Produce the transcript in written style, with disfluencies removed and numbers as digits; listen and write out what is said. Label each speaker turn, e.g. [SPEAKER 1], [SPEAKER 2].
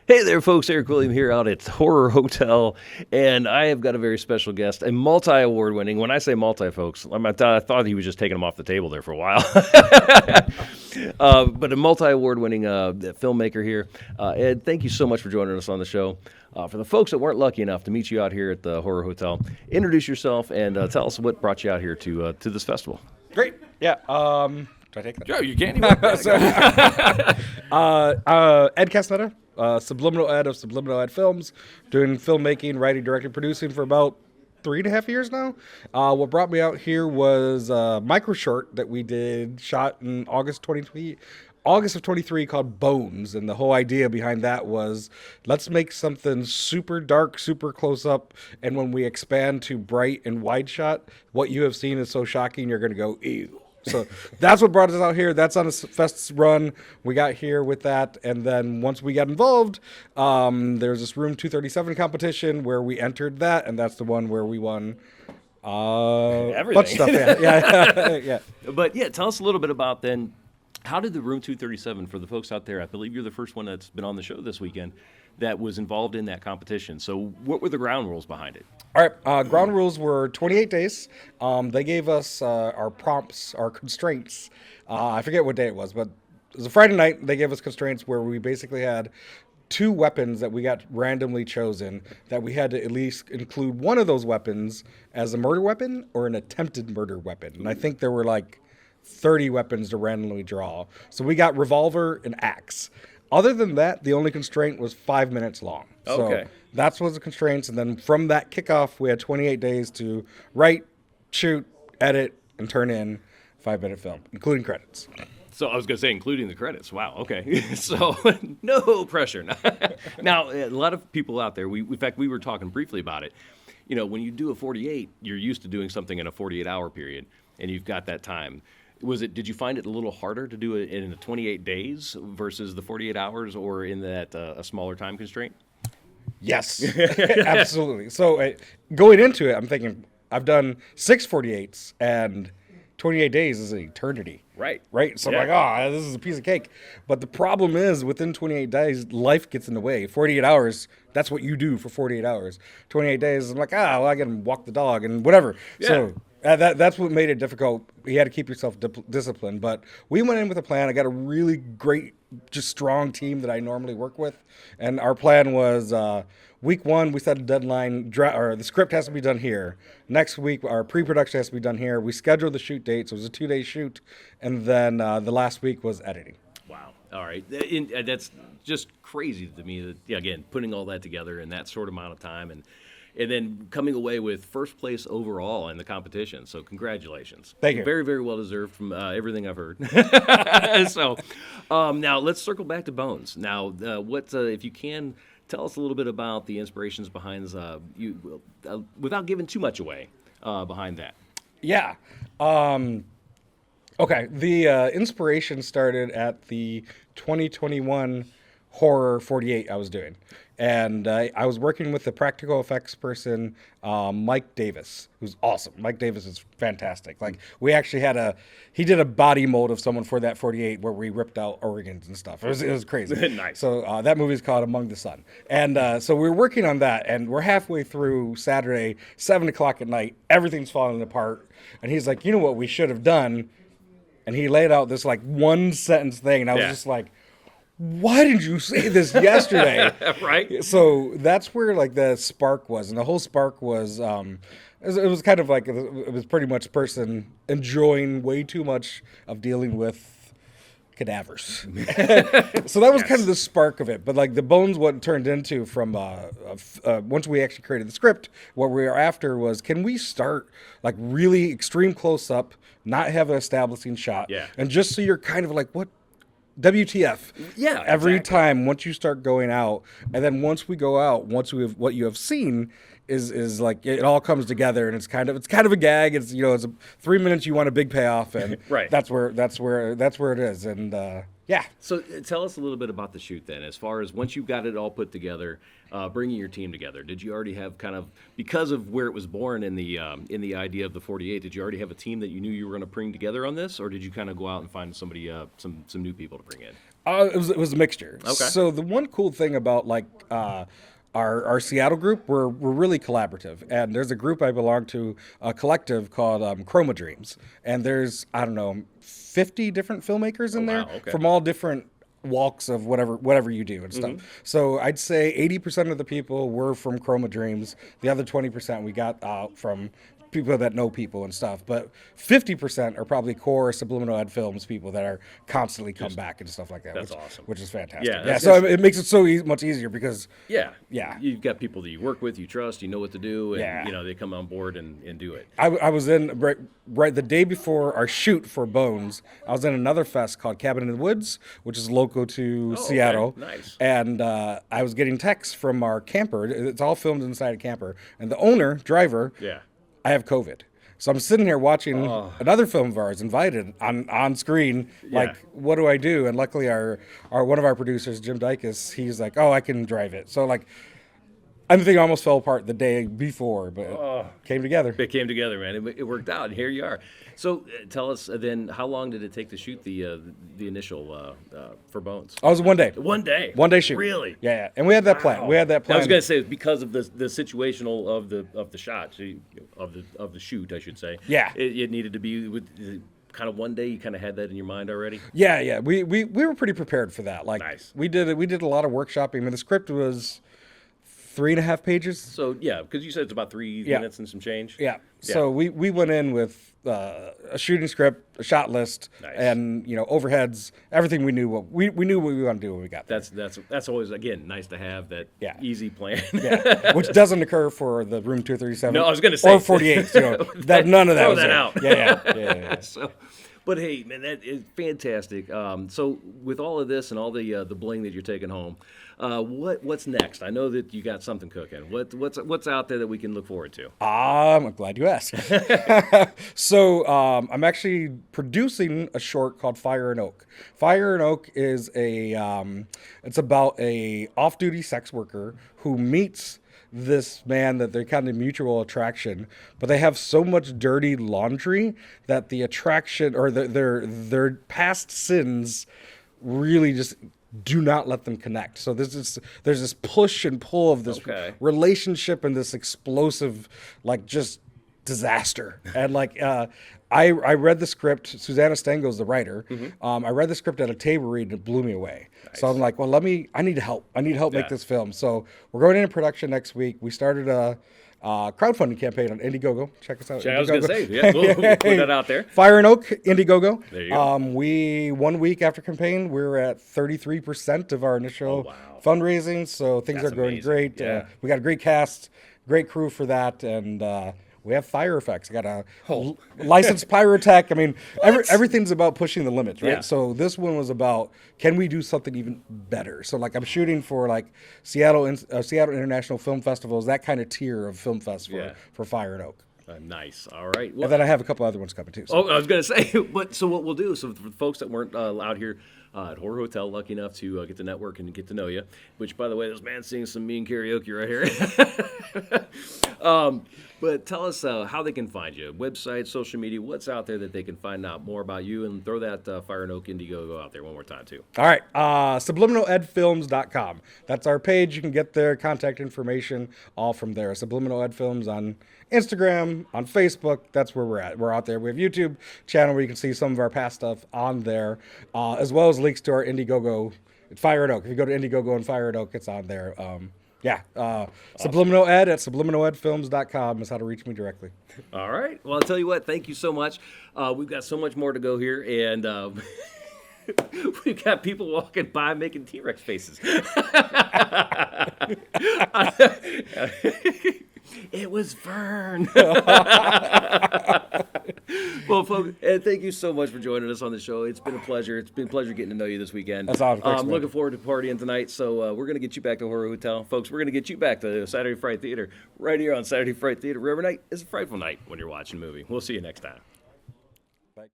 [SPEAKER 1] Hey there, folks. Erik William here out at Horror Hotel, and I have got a very special guest, a multi-award winning. When I say multi, folks, I thought he was just taking them off the table there for a while. But a multi-award winning filmmaker here. Ed, thank you so much for joining us on the show. For the folks that weren't lucky enough to meet you out here at the Horror Hotel, introduce yourself and tell us what brought you out here to this festival.
[SPEAKER 2] Great. Yeah. Do I take that?
[SPEAKER 1] Yeah, you can't even.
[SPEAKER 2] Ed Castaneda, Subliminal Ed of Subliminal Ed Films, doing filmmaking, writing, directing, producing for about 3.5 years now. What brought me out here was a micro short that we shot in August of 23 called Bones. And the whole idea behind that was, let's make something super dark, super close up. And when we expand to bright and wide shot, what you have seen is so shocking, you're going to go, ew. So that's what brought us out here. That's on a fest run. We got here with that. And then once we got involved, there's this Room 237 competition where we entered that. And that's the one where we won
[SPEAKER 1] Everything.
[SPEAKER 2] bunch of stuff. Yeah. Yeah.
[SPEAKER 1] But yeah, tell us a little bit about then. How did the Room 237, for the folks out there, I believe you're the first one that's been on the show this weekend, that was involved in that competition. So what were the ground rules behind it?
[SPEAKER 2] All right. Ground rules were 28 days. They gave us our prompts, our constraints. I forget what day it was, but it was a Friday night. They gave us constraints where we basically had 2 weapons that we got randomly chosen, that we had to at least include one of those weapons as a murder weapon or an attempted murder weapon. And I think there were like 30 weapons to randomly draw. So we got revolver and axe. Other than that, the only constraint was 5 minutes long.
[SPEAKER 1] Okay.
[SPEAKER 2] So that's what the constraints. And then from that kickoff, we had 28 days to write, shoot, edit, and turn in a 5-minute film, including credits.
[SPEAKER 1] So I was going to say, including the credits. Wow. Okay. So no pressure. Now, a lot of people out there, in fact, we were talking briefly about it. You know, when you do a 48, you're used to doing something in a 48-hour period, and you've got that time. Did you find it a little harder to do it in the 28 days versus the 48 hours, or in that a smaller time constraint?
[SPEAKER 2] Yes, absolutely. So going into it, I'm thinking I've done 6 48s, and 28 days is an eternity. Right. So I'm like, this is a piece of cake. But the problem is, within 28 days, life gets in the way. 48 hours, that's what you do for 48 hours. 28 days, I'm like, well, I can walk the dog and whatever.
[SPEAKER 1] Yeah.
[SPEAKER 2] So that's what made it difficult. You had to keep yourself disciplined. But we went in with a plan. I got a really great, just strong team that I normally work with. And our plan was week 1, we set a deadline, or the script has to be done here. Next week, our pre-production has to be done here. We scheduled the shoot date, so it was a 2-day shoot. And then the last week was editing.
[SPEAKER 1] Wow. All right. That's just crazy to me that, yeah, again, putting all that together in that short amount of time and then coming away with first place overall in the competition. So congratulations.
[SPEAKER 2] Thank you.
[SPEAKER 1] Very, very well deserved from everything I've heard. So now let's circle back to Bones. Now, if you can, tell us a little bit about the inspirations behind without giving too much away behind that.
[SPEAKER 2] Yeah. Okay. The inspiration started at the 2021 Horror 48 I was doing. And I was working with the practical effects person, Mike Davis, who's awesome. Mike Davis is fantastic. Like, we actually he did a body mold of someone for that 48 where we ripped out organs and stuff. It was crazy.
[SPEAKER 1] Nice.
[SPEAKER 2] So that movie's called Among the Sun. And so we were working on that, and we're halfway through Saturday, 7 o'clock at night. Everything's falling apart. And he's like, you know what we should have done? And he laid out this, like, 1-sentence thing. And I was just like, why did you say this yesterday?
[SPEAKER 1] Right.
[SPEAKER 2] So that's where, like, the spark was. And the whole spark was, it was kind of like, it was pretty much a person enjoying way too much of dealing with cadavers. So that was kind of the spark of it. But, like, the Bones, what turned into from, once we actually created the script, what we were after was, can we start, like, really extreme close up, not have an establishing shot.
[SPEAKER 1] Yeah.
[SPEAKER 2] And just so you're kind of like, what? WTF.
[SPEAKER 1] Yeah,
[SPEAKER 2] Every
[SPEAKER 1] exactly.
[SPEAKER 2] time, once you start going out, and then once we go out, what you have seen is like, it all comes together, and it's kind of a gag. It's, it's 3 minutes, you want a big payoff, and
[SPEAKER 1] Right.
[SPEAKER 2] that's where it is. And yeah.
[SPEAKER 1] So tell us a little bit about the shoot then, as far as once you got it all put together, bringing your team together. Did you already have kind of, because of where it was born in the idea of the 48, did you already have a team that you knew you were going to bring together on this, or did you kind of go out and find somebody, some new people to bring in?
[SPEAKER 2] It was a mixture.
[SPEAKER 1] Okay.
[SPEAKER 2] So the one cool thing about like our Seattle group, we're really collaborative, and there's a group I belong to, a collective called Chroma Dreams, and there's, I don't know, 50 different filmmakers in there
[SPEAKER 1] wow, okay.
[SPEAKER 2] from all different walks of whatever you do and stuff. So I'd say 80% of the people were from Chroma Dreams. The other 20% we got from people that know people and stuff. But 50% are probably core Subliminal Ed Films people that are constantly come back and stuff like that.
[SPEAKER 1] That's awesome.
[SPEAKER 2] Which is fantastic.
[SPEAKER 1] Yeah,
[SPEAKER 2] Yeah,
[SPEAKER 1] that's-
[SPEAKER 2] so it makes it so much easier because
[SPEAKER 1] Yeah.
[SPEAKER 2] Yeah.
[SPEAKER 1] You've got people that you work with, you trust, you know what to do, and
[SPEAKER 2] Yeah.
[SPEAKER 1] they come on board and do it.
[SPEAKER 2] I was in right the day before our shoot for Bones. I was in another fest called Cabin in the Woods, which is local to
[SPEAKER 1] okay.
[SPEAKER 2] Seattle.
[SPEAKER 1] Nice.
[SPEAKER 2] And I was getting texts from our camper. It's all filmed inside a camper, and the driver,
[SPEAKER 1] Yeah.
[SPEAKER 2] I have COVID. So I'm sitting here watching another film of ours, Invited, on screen. Like,
[SPEAKER 1] Yeah.
[SPEAKER 2] what do I do? And luckily, our one of our producers, Jim Dykes, he's like, oh, I can drive it. So like, everything almost fell apart the day before, but it came together.
[SPEAKER 1] It came together, man. It worked out, and here you are. So tell us then, how long did it take to shoot the initial for Bones?
[SPEAKER 2] I was 1 day.
[SPEAKER 1] 1 day.
[SPEAKER 2] 1 day shoot.
[SPEAKER 1] Really?
[SPEAKER 2] Yeah. And we had that plan. We had that plan.
[SPEAKER 1] I was gonna say because of the situational of the shot, of the shoot, I should say.
[SPEAKER 2] Yeah.
[SPEAKER 1] It needed to be with kind of 1 day. You kind of had that in your mind already.
[SPEAKER 2] Yeah. We were pretty prepared for that. Like,
[SPEAKER 1] Nice.
[SPEAKER 2] we did a lot of workshopping. I mean, the script was 3.5 pages.
[SPEAKER 1] So yeah, because you said it's about 3 minutes and some change.
[SPEAKER 2] Yeah. So we went in with a shooting script, a shot list,
[SPEAKER 1] Nice.
[SPEAKER 2] and overheads, everything we knew what we knew what we want to do when we got there.
[SPEAKER 1] That's always, again, nice to have that easy plan.
[SPEAKER 2] Yeah, which doesn't occur for the Room 237.
[SPEAKER 1] No, I was gonna say
[SPEAKER 2] or 48. That none of that
[SPEAKER 1] throw
[SPEAKER 2] was
[SPEAKER 1] that
[SPEAKER 2] there.
[SPEAKER 1] out.
[SPEAKER 2] Yeah.
[SPEAKER 1] So, but hey, man, that is fantastic. So with all of this and all the bling that you're taking home, what's next? I know that you got something cooking. What's out there that we can look forward to?
[SPEAKER 2] I'm glad you asked. So I'm actually producing a short called Fire and Oak. Fire and Oak is it's about a off-duty sex worker who meets this man that they're kind of mutual attraction, but they have so much dirty laundry that the attraction or their past sins really just do not let them connect. So there's this push and pull of this relationship and this explosive, like, just disaster. And like I read the script. Susanna Stengel's the writer. I read the script at a table read and it blew me away. Nice. So I'm like, well, I need help. I need help make this film. So we're going into production next week. We started a crowdfunding campaign on Indiegogo. Check us out.
[SPEAKER 1] I was going to say, we'll put that out there.
[SPEAKER 2] Fire and Oak, Indiegogo.
[SPEAKER 1] There you go.
[SPEAKER 2] We 1 week after campaign, we're at 33% of our initial fundraising. So things are going great.
[SPEAKER 1] Yeah.
[SPEAKER 2] We got a great cast, great crew for that, and we have fire effects. I got a licensed pyrotech. I mean, everything's about pushing the limits, right?
[SPEAKER 1] Yeah.
[SPEAKER 2] So this one was about, can we do something even better? So like I'm shooting for like Seattle International Film Festivals, that kind of tier of film fest for Fire and Oak.
[SPEAKER 1] Nice. All right. Well,
[SPEAKER 2] And then I have a couple other ones coming too. So.
[SPEAKER 1] I was going to say, but so what we'll do, so for the folks that weren't out here at Horror Hotel, lucky enough to get to network and get to know you, which, by the way, this man's singing some mean karaoke right here. But tell us how they can find you, website, social media, what's out there that they can find out more about you, and throw that Fire and Oak Indiegogo out there one more time, too.
[SPEAKER 2] All right, subliminaledfilms.com. That's our page. You can get their contact information all from there. Subliminal Ed Films on Instagram, on Facebook. That's where we're at. We're out there. We have a YouTube channel where you can see some of our past stuff on there, as well as links to our Indiegogo, Fire and Oak. If you go to Indiegogo and Fire and Oak, it's on there. Awesome. Subliminal Ed at subliminaledfilms.com is how to reach me directly.
[SPEAKER 1] All right. Well, I'll tell you what, thank you so much. We've got so much more to go here, and we've got people walking by making T-Rex faces. It was Vern. Well, folks, and thank you so much for joining us on the show. It's been a pleasure. It's been a pleasure getting to know you this weekend.
[SPEAKER 2] That's awesome. Thanks,
[SPEAKER 1] I'm looking forward to partying tonight, so we're going to get you back to Horror Hotel. Folks, we're going to get you back to Saturday Fright Theater right here on Saturday Fright Theater. Every night is a frightful night when you're watching a movie. We'll see you next time.